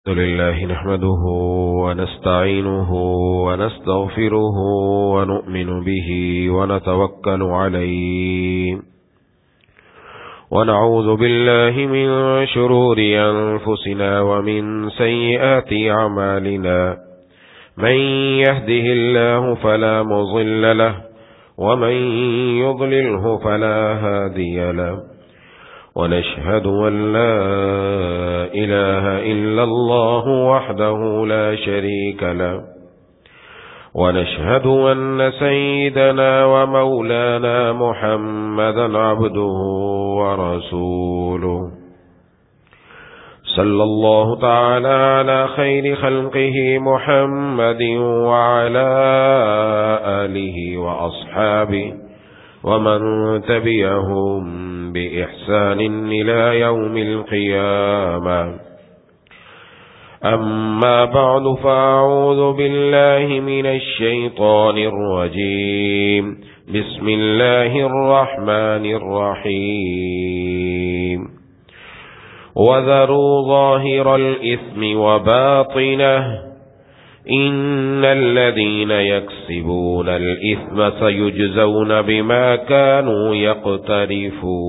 الحمد لله نحمده ونستعينه ونستغفره ونؤمن به ونتوكل عليه ونعوذ بالله من شرور أنفسنا ومن سيئات أعمالنا من يهده الله فلا مضل له ومن يضلله فلا هادي له ونشهد أن لا إله إلا الله وحده لا شريك له ونشهد أن سيدنا ومولانا محمدا عبده ورسوله صلى الله تعالى على خير خلقه محمد وعلى آله وأصحابه ومن تبعهم بإحسان إلى يوم القيامة أما بعد فأعوذ بالله من الشيطان الرجيم بسم الله الرحمن الرحيم وذروا ظاهر الإثم وباطنه إن الذين يكسبون الإثم سيجزون بما كانوا يقترفون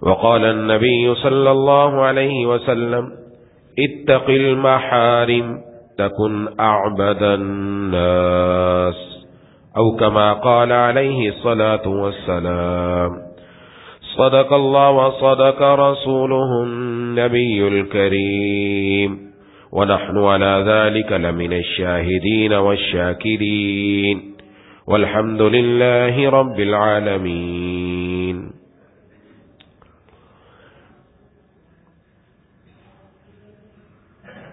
وقال النبي صلى الله عليه وسلم اتق المحارم تكن أعبد الناس أو كما قال عليه الصلاة والسلام صدق الله وصدق رسوله النبي الكريم ونحن على ذلك لمن الشاهدين والشاكرين والحمد لله رب العالمين.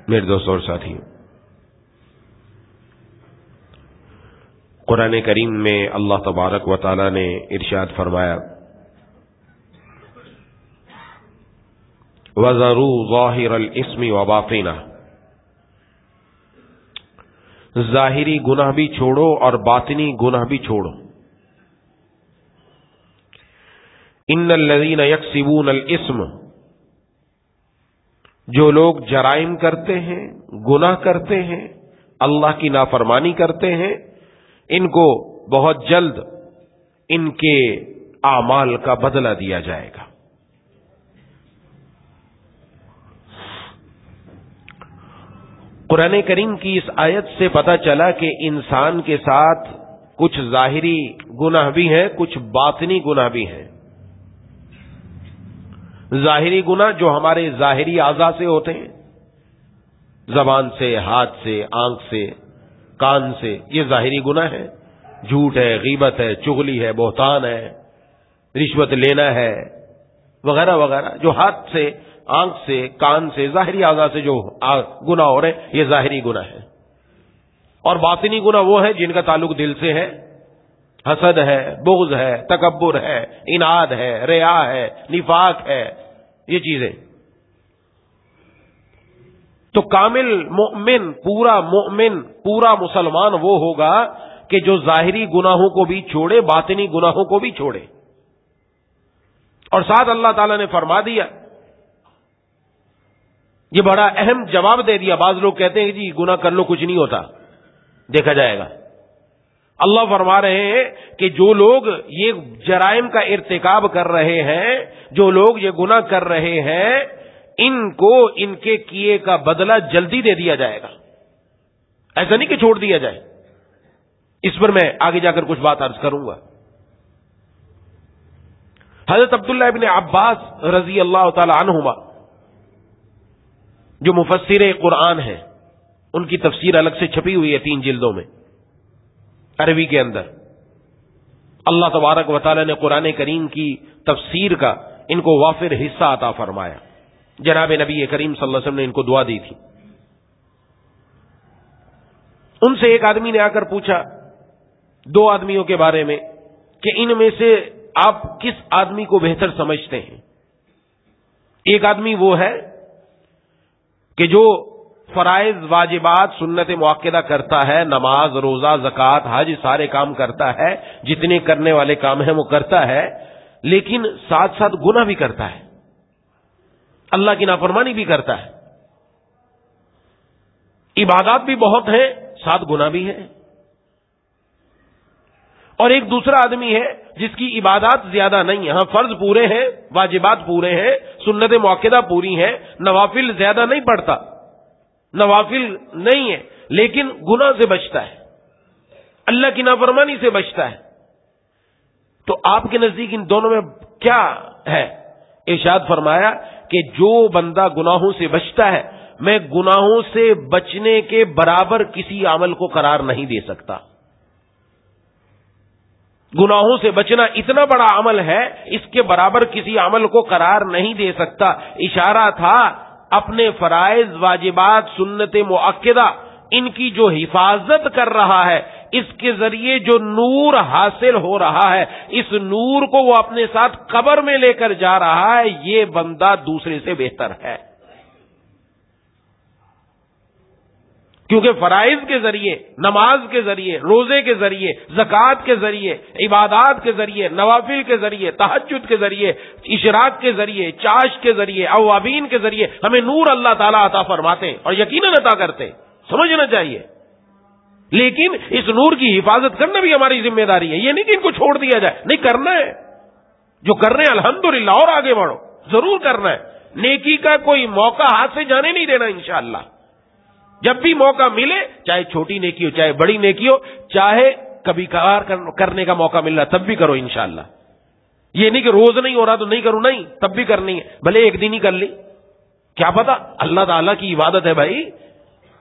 میرے دوستوں اور ساتھیوں، قرآن کریم میں اللہ تبارک و تعالی نے ارشاد فرمایا وَذَرُوا ظَاهِرَ الْإِثْمِ وَبَاطِنَهُ، ظاہری گناہ بھی چھوڑو اور باطنی گناہ بھی چھوڑو. إِنَّ الَّذِينَ يَكْسِبُونَ الْإِثْمَ، جو لوگ جرائم کرتے ہیں، گناہ کرتے ہیں، اللہ کی نافرمانی کرتے ہیں، ان کو بہت جلد ان کے اعمال کا بدلہ دیا جائے گا. قرآن کریم کی اس آیت سے پتہ چلا کہ انسان کے ساتھ کچھ ظاہری گناہ بھی ہیں، کچھ باطنی گناہ بھی ہیں. ظاہری گناہ جو ہمارے ظاہری اعضاء سے ہوتے ہیں، زبان سے، ہاتھ سے، آنکھ سے، کان سے، یہ ظاہری گناہ ہے. جھوٹ ہے، غیبت ہے، چغلی ہے، بہتان ہے، رشوت لینا ہے، وغیرہ وغیرہ، جو ہاتھ سے، آنکھ سے، کان سے، ظاہری اعضاء سے جو گناہ ہو رہے ہیں، یہ ظاہری گناہ ہے. اور باطنی گناہ وہ ہے جن کا تعلق دل سے ہے، حسد ہے، بغض ہے، تکبر ہے، اناد ہے، ریا ہے، نفاق ہے، یہ چیزیں. تو کامل مومن، پورا مسلمان وہ ہوگا کہ جو ظاہری گناہوں کو بھی چھوڑے، باطنی گناہوں کو بھی چھوڑے. اور ساتھ اللہ تعالیٰ نے فرما دیا، یہ بڑا اہم جواب دے دیا. بعض لوگ کہتے ہیں کہ جی گناہ کر لو کچھ نہیں ہوتا، دیکھا جائے گا. اللہ فرما رہے ہیں کہ جو لوگ یہ جرائم کا ارتکاب کر رہے ہیں، جو لوگ یہ گناہ کر رہے ہیں، ان کو ان کے کیے کا بدلہ جلدی دے دیا جائے گا. ایسا نہیں کہ چھوڑ دیا جائے. اس پر میں آگے جا کر کچھ بات عرض کروں گا. حضرت عبداللہ ابن عباس رضی اللہ تعالی عنہما جو مفسر قرآن ہیں، ان کی تفسیر الگ سے چھپی ہوئی ہے 3 جلدوں میں عربی کے اندر. اللہ تبارک و تعالی نے قرآن کریم کی تفسیر کا ان کو وافر حصہ عطا فرمایا. جناب نبی کریم صلی اللہ علیہ وسلم نے ان کو دعا دی تھی. ان سے ایک آدمی نے آ کر پوچھا 2 آدمیوں کے بارے میں کہ ان میں سے آپ کس آدمی کو بہتر سمجھتے ہیں. ایک آدمی وہ ہے کہ جو فرائض، واجبات، سنت مؤکدہ کرتا ہے، نماز، روزہ، زکوٰۃ، حج، سارے کام کرتا ہے، جتنے کرنے والے کام ہیں وہ کرتا ہے، لیکن ساتھ ساتھ گناہ بھی کرتا ہے. اللہ کی نافرمانی بھی کرتا ہے، عبادات بھی بہت ہیں، ساتھ گناہ بھی ہیں. اور ایک دوسرا آدمی ہے جس کی عبادات زیادہ نہیں ہیں، ہاں فرض پورے ہیں، واجبات پورے ہیں، سنت مؤکدہ پوری ہیں، نوافل زیادہ نہیں پڑتا، نوافل نہیں ہے، لیکن گناہ سے بچتا ہے، اللہ کی نافرمانی سے بچتا ہے. تو آپ کے نزدیک ان دونوں میں کیا ہے؟ ارشاد فرمایا کہ جو بندہ گناہوں سے بچتا ہے، میں گناہوں سے بچنے کے برابر کسی عمل کو قرار نہیں دے سکتا. گناہوں سے بچنا اتنا بڑا عمل ہے، اس کے برابر کسی عمل کو قرار نہیں دے سکتا. اشارہ تھا اپنے فرائض، واجبات، سنت مؤکدہ، ان کی جو حفاظت کر رہا ہے، اس کے ذریعے جو نور حاصل ہو رہا ہے، اس نور کو وہ اپنے ساتھ قبر میں لے کر جا رہا ہے، یہ بندہ دوسرے سے بہتر ہے. کیونکہ فرائض کے ذریعے، نماز کے ذریعے، روزے کے ذریعے، زکوٰۃ کے ذریعے، عبادات کے ذریعے، نوافل کے ذریعے، تہجد کے ذریعے، اشراق کے ذریعے، چاش کے ذریعے، اوابین کے ذریعے ہمیں نور اللہ تعالیٰ عطا فرماتے ہیں اور یقیناً عطا کرتے ہیں، سمجھنا چاہیے. لیکن اس نور کی حفاظت کرنا بھی ہماری ذمہ داری ہے. یہ نہیں کہ ان کو چھوڑ دیا جائے، نہیں، کرنا ہے. جو کر رہے ہیں الحمدللہ، اور آگے بڑھو، ضرور کرنا ہے. نیکی کا کوئی موقع ہاتھ سے جانے نہیں دینا انشاءاللہ. جب بھی موقع ملے، چاہے چھوٹی نیکی ہو چاہے بڑی نیکی ہو، چاہے کبھی کبھار کرنے کا موقع مل رہا تب بھی کرو انشاءاللہ. یہ نہیں کہ روز نہیں ہو رہا تو نہیں کروں، نہیں، تب بھی کرنی ہے. بھلے ایک دن ہی کر لی، کیا پتا، اللہ تعالیٰ کی عبادت ہے بھائی،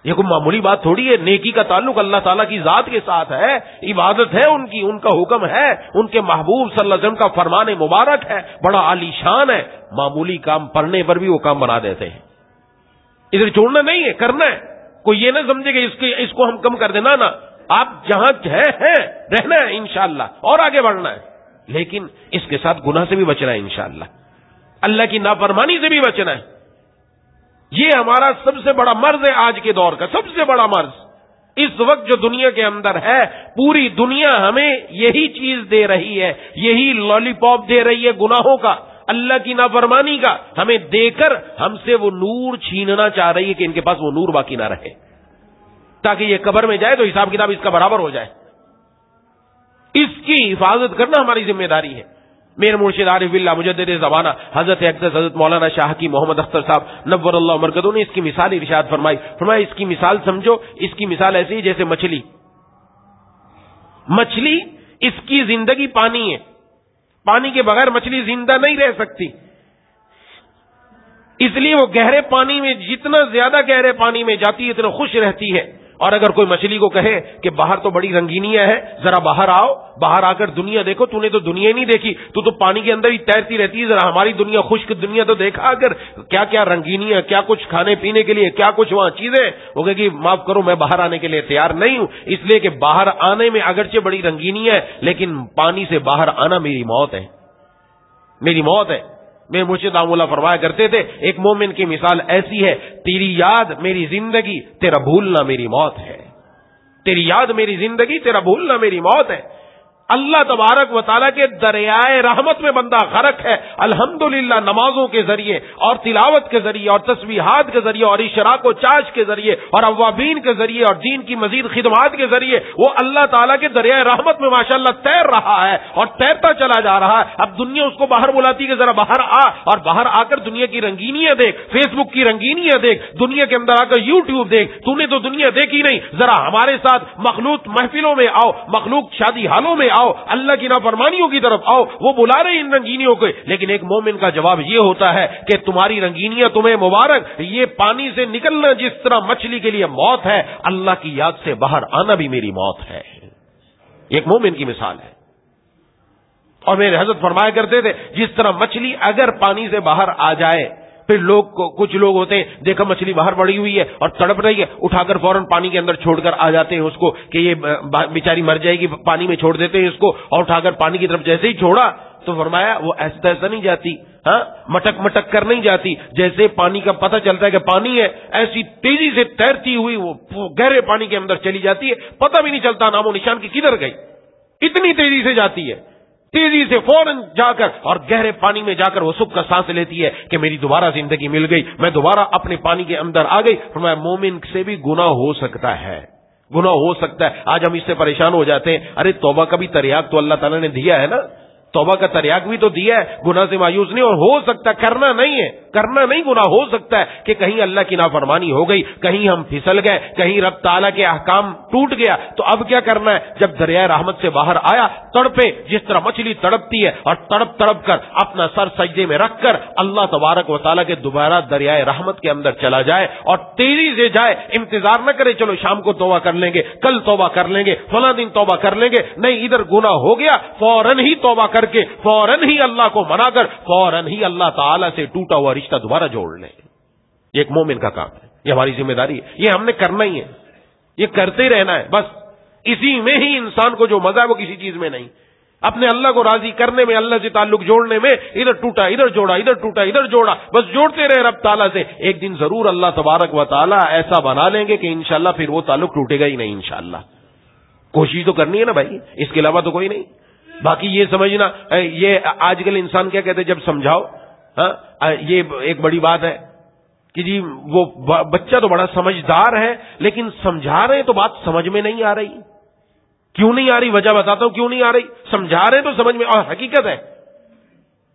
یہ کوئی معمولی بات تھوڑی ہے. نیکی کا تعلق اللہ تعالیٰ کی ذات کے ساتھ ہے، عبادت ہے ان کی، ان کا حکم ہے، ان کے محبوب صلی اللہ علیہ وسلم کا فرمان مبارک ہے، بڑا عالی شان ہے. معمولی کام پڑھنے پر بھی وہ کام بنا دیتے ہیں. ادھر چھوڑنا نہیں ہے، کرنا ہے. کوئی یہ نہ سمجھے کہ اس کو ہم کم کر دینا، نا، آپ جہاں ہیں رہنا ہے انشاءاللہ اور آگے بڑھنا ہے. لیکن اس کے ساتھ گناہ سے بھی بچنا ہے انشاءاللہ، اللہ کی نافرمانی سے بھی بچنا ہے. یہ ہمارا سب سے بڑا مرض ہے آج کے دور کا، سب سے بڑا مرض اس وقت جو دنیا کے اندر ہے. پوری دنیا ہمیں یہی چیز دے رہی ہے، یہی لالی پاپ دے رہی ہے گناہوں کا، اللہ کی نافرمانی کا. ہمیں دے کر ہم سے وہ نور چھیننا چاہ رہی ہے کہ ان کے پاس وہ نور باقی نہ رہے، تاکہ یہ قبر میں جائے تو حساب کتاب اس کا برابر ہو جائے. اس کی حفاظت کرنا ہماری ذمہ داری ہے. میرے مرشد عارف باللہ مجدد زمانہ حضرت اقدس حضرت مولانا شاہ کی محمد اختر صاحب نور اللہ مرکزوں نے اس کی مثال ارشاد فرمائی. اس کی مثال سمجھو، اس کی مثال ایسی ہے جیسے مچھلی، اس کی زندگی پانی ہے، پانی کے بغیر مچھلی زندہ نہیں رہ سکتی. اس لیے وہ گہرے پانی میں، جتنا زیادہ گہرے پانی میں جاتی ہے اتنا خوش رہتی ہے. اور اگر کوئی مچھلی کو کہے کہ باہر تو بڑی رنگینیاں ہیں، ذرا باہر آؤ، باہر آ کر دنیا دیکھو، تو نے تو دنیا ہی نہیں دیکھی، تو پانی کے اندر ہی تیرتی رہتی ہے، ذرا ہماری دنیا، خشک دنیا تو دیکھا، اگر کیا کیا رنگینیاں، کیا کچھ کھانے پینے کے لیے، کیا کچھ وہاں چیزیں. وہ کہے کہ معاف کرو، میں باہر آنے کے لیے تیار نہیں ہوں، اس لیے کہ باہر آنے میں اگرچہ بڑی رنگینیاں ہے، لیکن پانی سے باہر آنا میری موت ہے، میری موت ہے. میرے مرشد رحمہ اللہ فرمایا کرتے تھے، ایک مومن کی مثال ایسی ہے، تیری یاد میری زندگی، تیرا بھولنا میری موت ہے. تیری یاد میری زندگی، تیرا بھولنا میری موت ہے. اللہ تبارک و تعالیٰ کے دریائے رحمت میں بندہ غرق ہے. الحمدللہ نمازوں کے ذریعے اور تلاوت کے ذریعے اور تسبیحات کے ذریعے اور اشراق و چاش کے ذریعے اور اوابین کے ذریعے اور دین کی مزید خدمات کے ذریعے وہ اللہ تعالیٰ کے دریائے رحمت میں ماشاءاللہ تیر رہا ہے اور تیرتا چلا جا رہا ہے. اب دنیا اس کو باہر بلاتی ہے کہ ذرا باہر آ، اور باہر آ کر دنیا کی رنگینیاں دیکھ، فیس بک کی رنگینیاں دیکھ، دنیا کے اندر آ کر یوٹیوب دیکھ. تو نے تو دنیا دیکھی نہیں، ذرا ہمارے ساتھ مخلوط محفلوں میں آؤ، مخلوط شادی حالوں میں آؤ، اللہ کی نافرمانیوں کی طرف آؤ. وہ بلا رہے ان رنگینیوں کو، لیکن ایک مومن کا جواب یہ ہوتا ہے کہ تمہاری رنگینیاں تمہیں مبارک، یہ پانی سے نکلنا جس طرح مچھلی کے لیے موت ہے، اللہ کی یاد سے باہر آنا بھی میری موت ہے. ایک مومن کی مثال ہے. اور میرے حضرت فرمایا کرتے تھے، جس طرح مچھلی اگر پانی سے باہر آ جائے، پھر کچھ لوگ ہوتے ہیں، دیکھا مچھلی باہر پڑی ہوئی ہے اور تڑپ رہی ہے، اٹھا کر فوراً پانی کے اندر چھوڑ کر آ جاتے ہیں اس کو کہ یہ بیچاری مر جائے گی، پانی میں چھوڑ دیتے ہیں اس کو، اور اٹھا کر پانی کی طرف جیسے ہی چھوڑا تو فرمایا وہ ایسا نہیں جاتی، ہاں، مٹک مٹک کر نہیں جاتی. جیسے پانی کا پتہ چلتا ہے کہ پانی ہے، ایسی تیزی سے تیرتی ہوئی وہ گہرے پانی کے اندر چلی جاتی ہے، پتہ بھی نہیں چلتا نام و نشان کی کدھر گئی، اتنی تیزی سے جاتی ہے. تیزی سے فوراً جا کر اور گہرے پانی میں جا کر وہ سکھ کا سانس لیتی ہے کہ میری دوبارہ زندگی مل گئی، میں دوبارہ اپنے پانی کے اندر آ گئی۔ فرمایا مومن سے بھی گناہ ہو سکتا ہے، گناہ ہو سکتا ہے۔ آج ہم اس سے پریشان ہو جاتے ہیں، ارے توبہ کا بھی تریاق تو اللہ تعالیٰ نے دیا ہے نا، توبہ کا تریاق بھی تو دیا ہے، گناہ سے مایوس نہیں، اور ہو سکتا کرنا نہیں ہے، کرنا نہیں گناہ ہو سکتا ہے کہ کہیں اللہ کی نافرمانی ہو گئی، کہیں ہم پھسل گئے، کہیں رب تعالیٰ کے احکام ٹوٹ گیا، تو اب کیا کرنا ہے؟ جب دریائے رحمت سے باہر آیا، تڑپے جس طرح مچھلی تڑپتی ہے، اور تڑپ تڑپ کر اپنا سر سجدے میں رکھ کر اللہ تبارک و تعالیٰ کے دوبارہ دریائے رحمت کے اندر چلا جائے اور تیزی سے جائے، انتظار نہ کرے چلو شام کو توبہ کر لیں گے، کل توبہ کر لیں گے، فلاں دن توبہ کر لیں گے، نہیں، ادھر گناہ ہو گیا فوراً ہی توبہ کر کے فوراً ہی اللہ کو منا کر فوراً ہی اللہ تعالیٰ سے ٹوٹا ہوا رشتہ دوبارہ جوڑ لیں۔ یہ ایک مومن کا کام ہے، یہ ہماری ذمہ داری ہے، یہ ہم نے کرنا ہی ہے، یہ کرتے ہی رہنا ہے، بس اسی میں ہی انسان کو جو مزہ ہے وہ کسی چیز میں نہیں، اپنے اللہ کو راضی کرنے میں، اللہ سے تعلق جوڑنے میں، ادھر ٹوٹا ادھر جوڑا، ادھر ٹوٹا ادھر جوڑا، بس جوڑتے رہے رب تعالیٰ سے، ایک دن ضرور اللہ تبارک و تعالیٰ ایسا بنا لیں گے کہ انشاءاللہ پھر وہ تعلق ٹوٹے گا ہی نہیں انشاءاللہ۔ کوشش تو کرنی ہے نا بھائی، اس کے علاوہ تو کوئی نہیں۔ باقی یہ سمجھنا، یہ آج کل انسان کیا کہتے ہیں جب سمجھاؤ، یہ ایک بڑی بات ہے کہ جی وہ بچہ تو بڑا سمجھدار ہے لیکن سمجھا رہے ہیں تو بات سمجھ میں نہیں آ رہی۔ کیوں نہیں آ رہی؟ وجہ بتاتا ہوں کیوں نہیں آ رہی۔ سمجھا رہے ہیں تو سمجھ میں، اور حقیقت ہے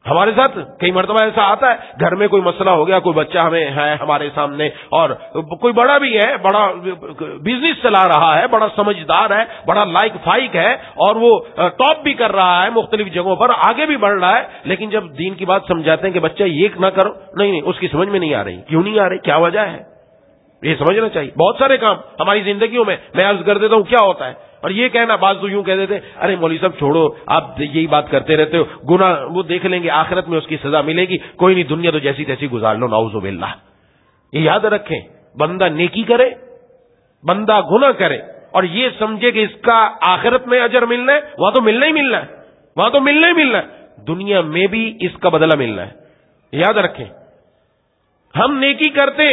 ہمارے ساتھ کئی مرتبہ ایسا آتا ہے، گھر میں کوئی مسئلہ ہو گیا، کوئی بچہ ہمیں ہے ہمارے سامنے، اور کوئی بڑا بھی ہے، بڑا بزنس چلا رہا ہے، بڑا سمجھدار ہے، بڑا لائق فائق ہے، اور وہ ٹاپ بھی کر رہا ہے مختلف جگہوں پر، آگے بھی بڑھ رہا ہے، لیکن جب دین کی بات سمجھاتے ہیں کہ بچہ یہ نہ کرو، نہیں، اس کی سمجھ میں نہیں آ رہی۔ کیوں نہیں آ رہی؟ کیا وجہ ہے؟ یہ سمجھنا چاہیے۔ بہت سارے کام ہماری زندگیوں میں میں عرض کر دیتا ہوں کیا ہوتا ہے، اور یہ کہنا، بعض تو یوں کہہ دیتے ارے مولوی صاحب چھوڑو، آپ یہی بات کرتے رہتے ہو، گناہ وہ دیکھ لیں گے، آخرت میں اس کی سزا ملے گی، کوئی نہیں، دنیا تو جیسی تیسی گزار لو، نعوذ باللہ۔ یہ یاد رکھیں، بندہ نیکی کرے، بندہ گناہ کرے، اور یہ سمجھے کہ اس کا آخرت میں اجر ملنا ہے، وہاں تو ملنا ہی ملنا ہے، وہاں تو ملنا ہی ملنا ہے، دنیا میں بھی اس کا بدلہ ملنا ہے۔ یاد رکھیں، ہم نیکی کرتے،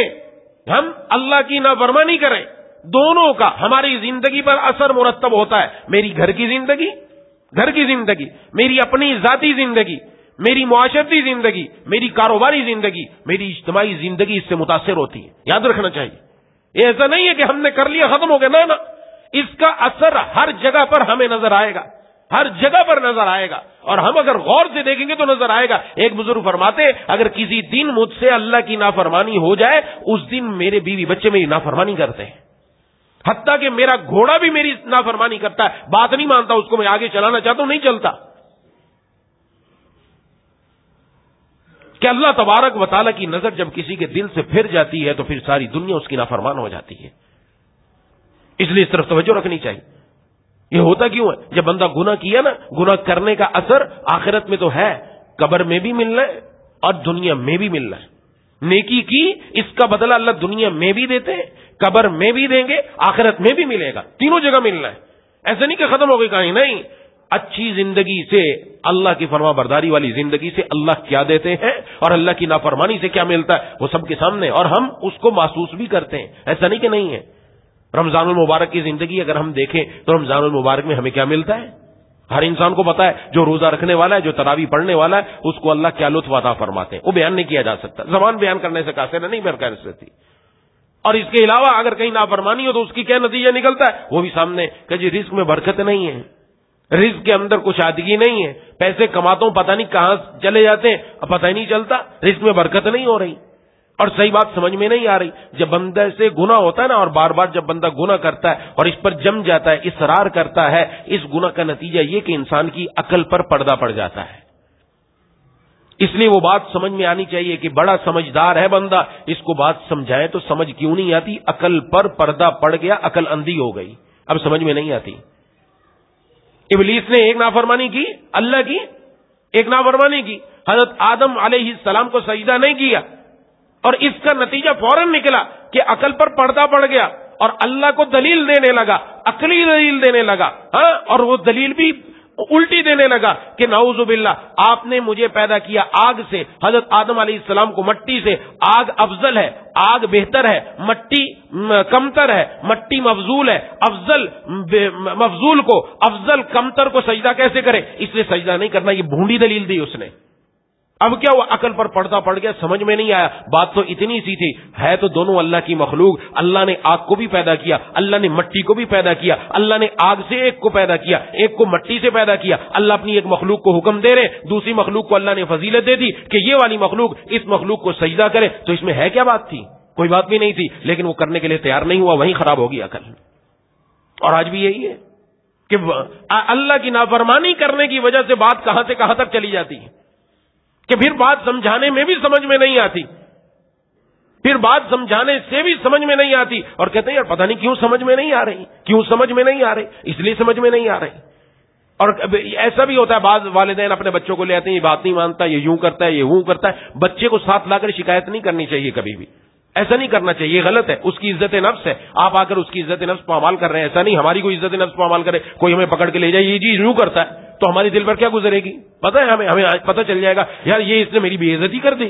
ہم اللہ کی نافرمانی کریں، دونوں کا ہماری زندگی پر اثر مرتب ہوتا ہے۔ میری گھر کی زندگی، میری اپنی ذاتی زندگی، میری معاشرتی زندگی، میری کاروباری زندگی، میری اجتماعی زندگی اس سے متاثر ہوتی ہے۔ یاد رکھنا چاہیے، یہ ایسا نہیں ہے کہ ہم نے کر لیا ختم ہو گیا، نہ اس کا اثر ہر جگہ پر ہمیں نظر آئے گا، ہر جگہ پر نظر آئے گا، اور ہم اگر غور سے دیکھیں گے تو نظر آئے گا۔ ایک بزرگ فرماتے ہیں اگر کسی دن مجھ سے اللہ کی نافرمانی ہو جائے، اس دن میرے بیوی بچے میری نافرمانی کرتے ہیں، حتیٰ کہ میرا گھوڑا بھی میری نافرمانی کرتا ہے، بات نہیں مانتا، اس کو میں آگے چلانا چاہتا ہوں نہیں چلتا۔ کہ اللہ تبارک و تعالیٰ کی نظر جب کسی کے دل سے پھر جاتی ہے تو پھر ساری دنیا اس کی نافرمان ہو جاتی ہے۔ اس لیے اس طرف توجہ رکھنی چاہیے۔ یہ ہوتا کیوں ہے؟ جب بندہ گناہ کیا نا، گناہ کرنے کا اثر آخرت میں تو ہے، قبر میں بھی ملنا ہے اور دنیا میں بھی ملنا ہے۔ نیکی کی اس کا بدلہ اللہ دنیا میں بھی دیتے ہیں، قبر میں بھی دیں گے، آخرت میں بھی ملے گا، تینوں جگہ ملنا ہے۔ ایسا نہیں کہ ختم ہو گئی کہیں، نہیں، اچھی زندگی سے، اللہ کی فرما برداری والی زندگی سے اللہ کیا دیتے ہیں اور اللہ کی نافرمانی سے کیا ملتا ہے وہ سب کے سامنے، اور ہم اس کو محسوس بھی کرتے ہیں، ایسا نہیں کہ نہیں ہے۔ رمضان المبارک کی زندگی اگر ہم دیکھیں تو رمضان المبارک میں ہمیں کیا ملتا ہے؟ ہر انسان کو پتا ہے، جو روزہ رکھنے والا ہے، جو تراویح پڑھنے والا ہے، اس کو اللہ کیا لطف عطا فرماتے ہیں، وہ بیان نہیں کیا جا سکتا، زبان بیان کرنے سے قاصر نہیں برقرار رہتی۔ اور اس کے علاوہ اگر کہیں نافرمانی ہو تو اس کی کیا نتیجہ نکلتا ہے، وہ بھی سامنے کہ جی رزق میں برکت نہیں ہے، رزق کے اندر کچھ آدگی نہیں ہے، پیسے کماتا ہوں پتہ نہیں کہاں چلے جاتے ہیں، اب پتہ ہی نہیں چلتا، رزق میں برکت نہیں ہو رہی، اور صحیح بات سمجھ میں نہیں آ رہی۔ جب بندے سے گناہ ہوتا ہے نا، اور بار بار جب بندہ گناہ کرتا ہے اور اس پر جم جاتا ہے، اصرار کرتا ہے، اس گناہ کا نتیجہ یہ کہ انسان کی عقل پر پردہ پڑ جاتا ہے۔ اس لیے وہ بات سمجھ میں آنی چاہیے کہ بڑا سمجھدار ہے بندہ، اس کو بات سمجھائے تو سمجھ کیوں نہیں آتی، عقل پر پردہ پڑ گیا، عقل اندھی ہو گئی، اب سمجھ میں نہیں آتی۔ ابلیس نے ایک نافرمانی کی، اللہ کی ایک نافرمانی کی، حضرت آدم علیہ السلام کو سجدہ نہیں کیا، اور اس کا نتیجہ فوراً نکلا کہ عقل پر پردہ پڑ گیا اور اللہ کو دلیل دینے لگا، عقلی دلیل دینے لگا، اور وہ دلیل بھی الٹی دینے لگا کہ نعوذ باللہ آپ نے مجھے پیدا کیا آگ سے، حضرت آدم علیہ السلام کو مٹی سے، آگ افضل ہے، آگ بہتر ہے، مٹی کمتر ہے، مٹی مفضول ہے، افضل مفضول کو، افضل کمتر کو سجدہ کیسے کرے؟ اس لیے سجدہ نہیں کرنا، یہ بھونڈی دلیل دی اس نے۔ اب کیا وہ عقل پر پڑتا پڑ گیا، سمجھ میں نہیں آیا، بات تو اتنی سی تھی، ہے تو دونوں اللہ کی مخلوق، اللہ نے آگ کو بھی پیدا کیا، اللہ نے مٹی کو بھی پیدا کیا، اللہ نے آگ سے ایک کو پیدا کیا، ایک کو مٹی سے پیدا کیا، اللہ اپنی ایک مخلوق کو حکم دے رہے، دوسری مخلوق کو اللہ نے فضیلت دے دی کہ یہ والی مخلوق اس مخلوق کو سجدہ کرے، تو اس میں ہے کیا بات تھی؟ کوئی بات بھی نہیں تھی، لیکن وہ کرنے کے لیے تیار نہیں ہوا، وہیں خراب ہو گیا عقل۔ اور آج بھی یہی ہے کہ اللہ کی نافرمانی کرنے کی وجہ سے بات کہاں سے کہاں تک چلی جاتی ہے کہ پھر بات سمجھانے میں بھی سمجھ میں نہیں آتی، پھر بات سمجھانے سے بھی سمجھ میں نہیں آتی، اور کہتے ہیں یار پتہ نہیں کیوں سمجھ میں نہیں آ رہی، کیوں سمجھ میں نہیں آ رہی، اس لیے سمجھ میں نہیں آ رہی۔ اور ایسا بھی ہوتا ہے، بعض والدین اپنے بچوں کو لے آتے ہیں، یہ بات نہیں مانتا، یہ یوں کرتا ہے، یہ وہ کرتا ہے، بچے کو ساتھ لا کر شکایت نہیں کرنی چاہیے، کبھی بھی ایسا نہیں کرنا چاہیے، یہ غلط ہے، اس کی عزت نفس ہے، آپ آ کر اس کی عزت نفس پامال کر رہے ہیں، ایسا نہیں، ہماری کوئی عزت نفس پامال کرے، کوئی ہمیں پکڑ کے لے جائے یہ چیز یوں کرتا ہے تو ہماری دل پر کیا گزرے گی، پتہ ہے ہمیں پتہ چل جائے گا یار یہ اس نے میری بے عزتی کر دی،